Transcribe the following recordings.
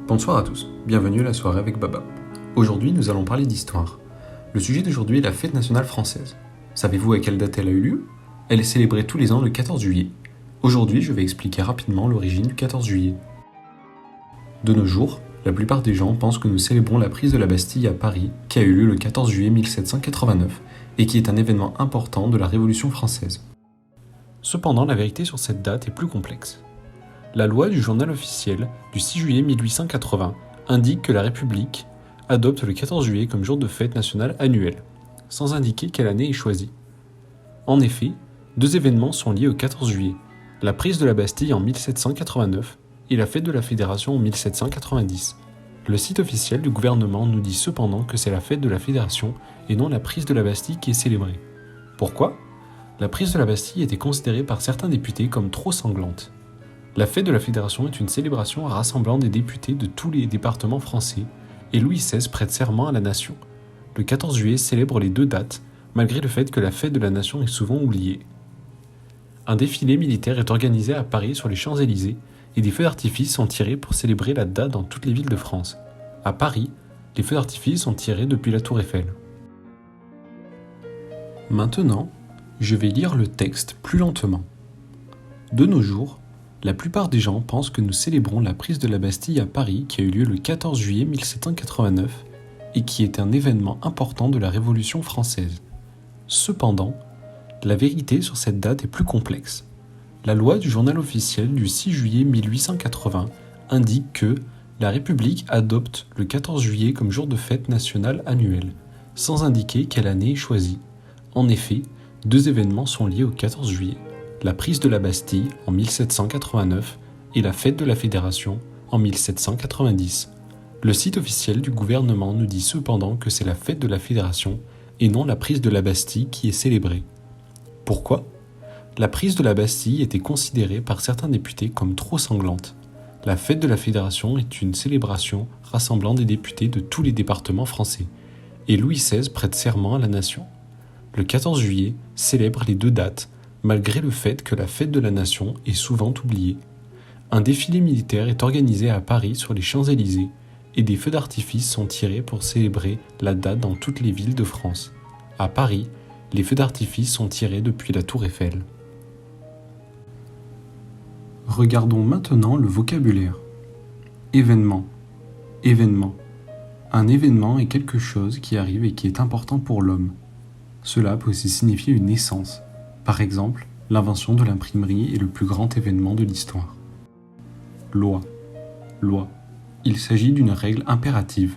Bonsoir à tous, bienvenue à la soirée avec Baba. Aujourd'hui, nous allons parler d'histoire. Le sujet d'aujourd'hui est la fête nationale française. Savez-vous à quelle date elle a eu lieu ? Elle est célébrée tous les ans le 14 juillet. Aujourd'hui, je vais expliquer rapidement l'origine du 14 juillet. De nos jours, la plupart des gens pensent que nous célébrons la prise de la Bastille à Paris, qui a eu lieu le 14 juillet 1789, et qui est un événement important de la Révolution française. Cependant, la vérité sur cette date est plus complexe. La loi du journal officiel du 6 juillet 1880 indique que la République adopte le 14 juillet comme jour de fête nationale annuelle, sans indiquer quelle année est choisie. En effet, deux événements sont liés au 14 juillet, la prise de la Bastille en 1789 et la fête de la Fédération en 1790. Le site officiel du gouvernement nous dit cependant que c'est la fête de la Fédération et non la prise de la Bastille qui est célébrée. Pourquoi ? La prise de la Bastille était considérée par certains députés comme trop sanglante. La fête de la Fédération est une célébration rassemblant des députés de tous les départements français et Louis XVI prête serment à la nation. Le 14 juillet célèbre les deux dates, malgré le fait que la fête de la nation est souvent oubliée. Un défilé militaire est organisé à Paris sur les Champs-Élysées et des feux d'artifice sont tirés pour célébrer la date dans toutes les villes de France. À Paris, les feux d'artifice sont tirés depuis la Tour Eiffel. Maintenant, je vais lire le texte plus lentement. De nos jours, la plupart des gens pensent que nous célébrons la prise de la Bastille à Paris qui a eu lieu le 14 juillet 1789 et qui est un événement important de la Révolution française. Cependant, la vérité sur cette date est plus complexe. La loi du journal officiel du 6 juillet 1880 indique que la République adopte le 14 juillet comme jour de fête nationale annuelle, sans indiquer quelle année est choisie. En effet, deux événements sont liés au 14 juillet. La prise de la Bastille en 1789 et la fête de la Fédération en 1790. Le site officiel du gouvernement nous dit cependant que c'est la fête de la Fédération et non la prise de la Bastille qui est célébrée. Pourquoi ? La prise de la Bastille était considérée par certains députés comme trop sanglante. La fête de la Fédération est une célébration rassemblant des députés de tous les départements français et Louis XVI prête serment à la nation. Le 14 juillet célèbre les deux dates malgré le fait que la fête de la nation est souvent oubliée. Un défilé militaire est organisé à Paris sur les Champs-Élysées et des feux d'artifice sont tirés pour célébrer la date dans toutes les villes de France. À Paris, les feux d'artifice sont tirés depuis la Tour Eiffel. Regardons maintenant le vocabulaire. Événement. Événement. Un événement est quelque chose qui arrive et qui est important pour l'homme. Cela peut aussi signifier une naissance. Par exemple, l'invention de l'imprimerie est le plus grand événement de l'histoire. Loi. Loi. Il s'agit d'une règle impérative.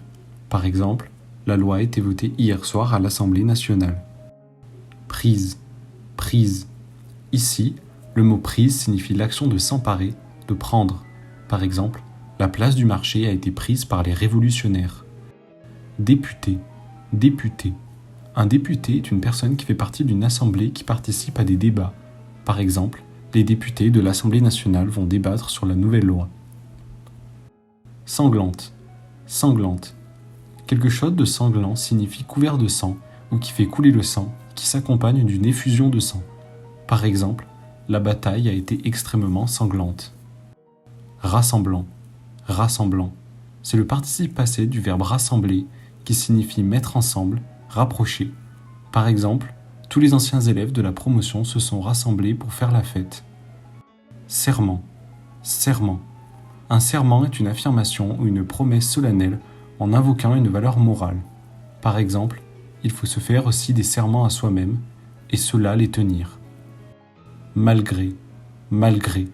Par exemple, la loi a été votée hier soir à l'Assemblée nationale. Prise. Prise. Ici, le mot prise signifie l'action de s'emparer, de prendre. Par exemple, la place du marché a été prise par les révolutionnaires. Député. Député. Un député est une personne qui fait partie d'une assemblée qui participe à des débats. Par exemple, les députés de l'Assemblée nationale vont débattre sur la nouvelle loi. Sanglante. Sanglante. Quelque chose de sanglant signifie couvert de sang ou qui fait couler le sang, qui s'accompagne d'une effusion de sang. Par exemple, la bataille a été extrêmement sanglante. Rassemblant. Rassemblant. C'est le participe passé du verbe rassembler qui signifie mettre ensemble, rapprocher. Par exemple, tous les anciens élèves de la promotion se sont rassemblés pour faire la fête. Serment. Serment. Un serment est une affirmation ou une promesse solennelle en invoquant une valeur morale. Par exemple, il faut se faire aussi des serments à soi-même et cela les tenir. Malgré. Malgré.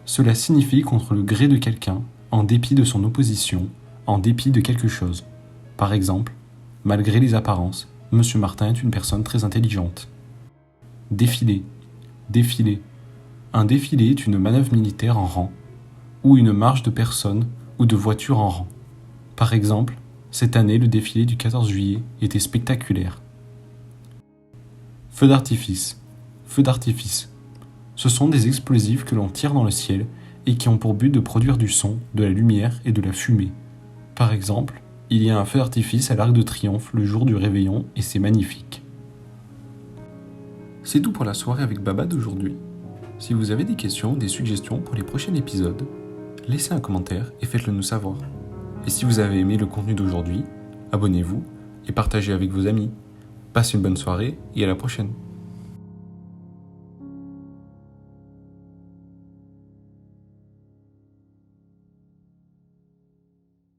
Cela signifie contre le gré de quelqu'un, en dépit de son opposition, en dépit de quelque chose. Par exemple, malgré les apparences, M. Martin est une personne très intelligente. Défilé. Défilé. Un défilé est une manœuvre militaire en rang, ou une marche de personnes ou de voitures en rang. Par exemple, cette année, le défilé du 14 juillet était spectaculaire. Feu d'artifice. Feu d'artifice. Ce sont des explosifs que l'on tire dans le ciel et qui ont pour but de produire du son, de la lumière et de la fumée. Par exemple, il y a un feu d'artifice à l'Arc de Triomphe le jour du réveillon et c'est magnifique. C'est tout pour la soirée avec Baba d'aujourd'hui. Si vous avez des questions ou des suggestions pour les prochains épisodes, laissez un commentaire et faites-le nous savoir. Et si vous avez aimé le contenu d'aujourd'hui, abonnez-vous et partagez avec vos amis. Passez une bonne soirée et à la prochaine.